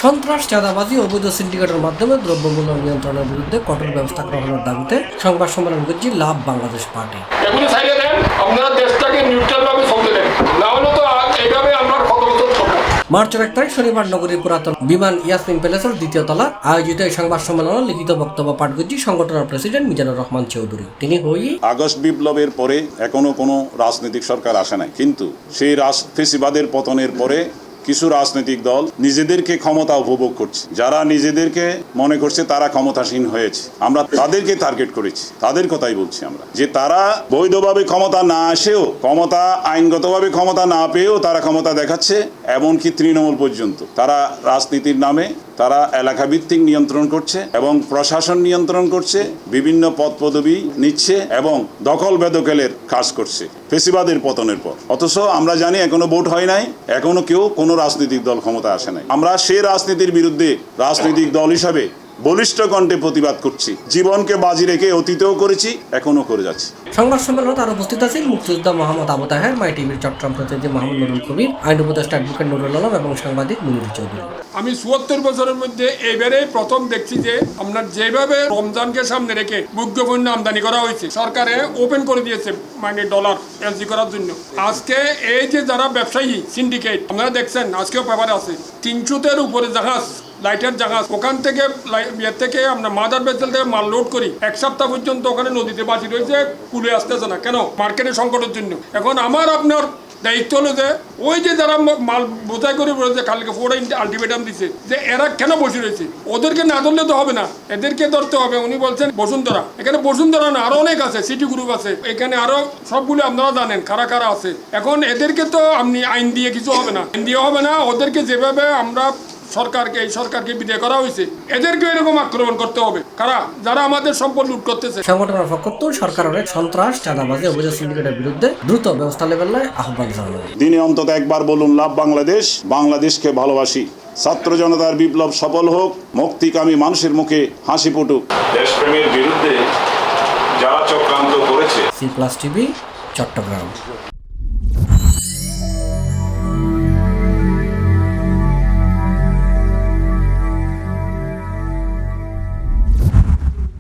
সন্ত্রাস, চাঁদাবাজি, অবৈধ সিন্ডিকেটের মাধ্যমে দ্রব্যমূল্য নিয়ন্ত্রণের বিরুদ্ধে কঠোর ব্যবস্থা গ্রহণের দাবিতে সংবাদ সম্মেলন করছে লাভ বাংলাদেশ পার্টি। এগুলি ছাইড়ে দেন, আপনারা দেশটাকে নিউট্রাল ভাবে চলতে দেন, না হলে তো এইভাবে আমরা কত বছর চলবো। মার্চের 1 তারিখ শনিবার নগরীর পুরাতন বিমান ইয়াসমিন প্যালেসের 2য় তলা আয়োজিত এই সংবাদ সম্মেলনে লিখিত বক্তব্য পাঠ করছি সংগঠনের প্রেসিডেন্ট মিজানুর রহমান চৌধুরী। তিনি আগস্ট বিপ্লবের পরে এখনো কোনো রাজনৈতিক সরকার আসে নাই, কিন্তু সেই ফেসিবাদের পতনের পরে কিছু রাজনৈতিক দল নিজেদেরকে ক্ষমতা উপভোগ করছে, যারা নিজেদেরকে মনে করছে তারা ক্ষমতাসীন হয়েছে। আমরা তাদেরকে টার্গেট করেছি, তাদের কথাই বলছি আমরা, যে তারা বৈধভাবে ক্ষমতা না আসেও, ক্ষমতা আইনগতভাবে ক্ষমতা না পেয়েও তারা ক্ষমতা দেখাচ্ছে, এমনকি তৃণমূল পর্যন্ত। তারা রাজনীতির নামে তারা এলাকা ভিত্তিক নিয়ন্ত্রণ করছে এবং প্রশাসন নিয়ন্ত্রণ করছে, বিভিন্ন পদ পদবি নিচ্ছে এবং দখল বেদখলের কাজ করছে ফেসিবাদের পতনের পর। অথচ আমরা জানি এখনো ভোট হয় নাই, এখনো কেউ কোনো রাজনৈতিক দল ক্ষমতা আসে নাই। আমরা সেই রাজনীতির বিরুদ্ধে রাজনৈতিক দল হিসাবে বলিষ্ঠ কণ্ঠে প্রতিবাদ করছি। জীবনকে বাজি রেখে অতীতেও করেছি, এখনো করে যাচ্ছি। সংবাদ সম্মেলনে তার উপস্থিত আছেন মুক্তিযোদ্ধা মোহাম্মদ আবু তাহের, মাই টিভির চট্টগ্রাম প্রতিনিধি মোহাম্মদ নুরুল কবির, আইন উপদেষ্টা অ্যাডভোকেট নুরুল আলম এবং সাংবাদিক মুনির চৌধুরী। আমি 74 বছরের মধ্যে এইবারে প্রথম দেখছি যে আপনার যেভাবে রমজানকে সামনে রেখে ভোগ্যপণ্য আমদানি করা হয়েছে, সরকারে ওপেন করে দিয়েছে মানে ডলার এলসি করার জন্য। আজকে এই যে যারা ব্যবসায়ী সিন্ডিকেট, আপনারা দেখছেন আজকেও পেপারে আছে 300-এর উপরে জাহাজ, লাইটার জাহাজ, ওখান থেকে আমরা মাদার ভেসেল থেকে মাল লোড করি, 1 সপ্তাহ পর্যন্ত ওখানে নদীতে বাঁচি রয়েছে, কুলে আসতেছে না। কেন? মার্কেটের সংকটের জন্য। এখন আমার আপনার দায়িত্ব হলো যে ওই যে যারা মাল বোঝাই করে বলেছে, কালকে 4 আলটিমেটাম দিছে, যে এরা কেন বসে রয়েছে, ওদেরকে না ধরলে তো হবে না, এদেরকে ধরতে হবে। উনি বলছেন বসুন্ধরা, এখানে বসুন্ধরা না আরো অনেক আছে, সিটি গ্রুপ আছে, এখানে আরো সবগুলো আপনারা জানেন কারা কারা আছে। এখন এদেরকে তো আপনি আইন দিয়ে কিছু হবে না, আইন দিয়ে হবে না। ওদেরকে যেভাবে আমরা এই সরকারকে বিদায় করা হয়েছে, এদেরকে এরকম আক্রমণ করতে হবে। কারা? যারা আমাদের সম্পদ লুট করতেছে। সংগঠনের পক্ষ থেকে সরকারের সন্ত্রাস, চাঁদাবাজি, অবৈধ সিন্ডিকেটের বিরুদ্ধে দ্রুত ব্যবস্থা নেওয়ার আহ্বান জানানো। দিনে অন্তত একবার বলুন লাভ বাংলাদেশ, বাংলাদেশকে ভালোবাসি। ছাত্র জনতার বিপ্লব সফল হোক, মুক্তিকামী মানুষের মুখে হাসি ফুটুক। দেশপ্রেমের বিরুদ্ধে যারা চক্রান্ত করেছে। C+ TV, Chittagong.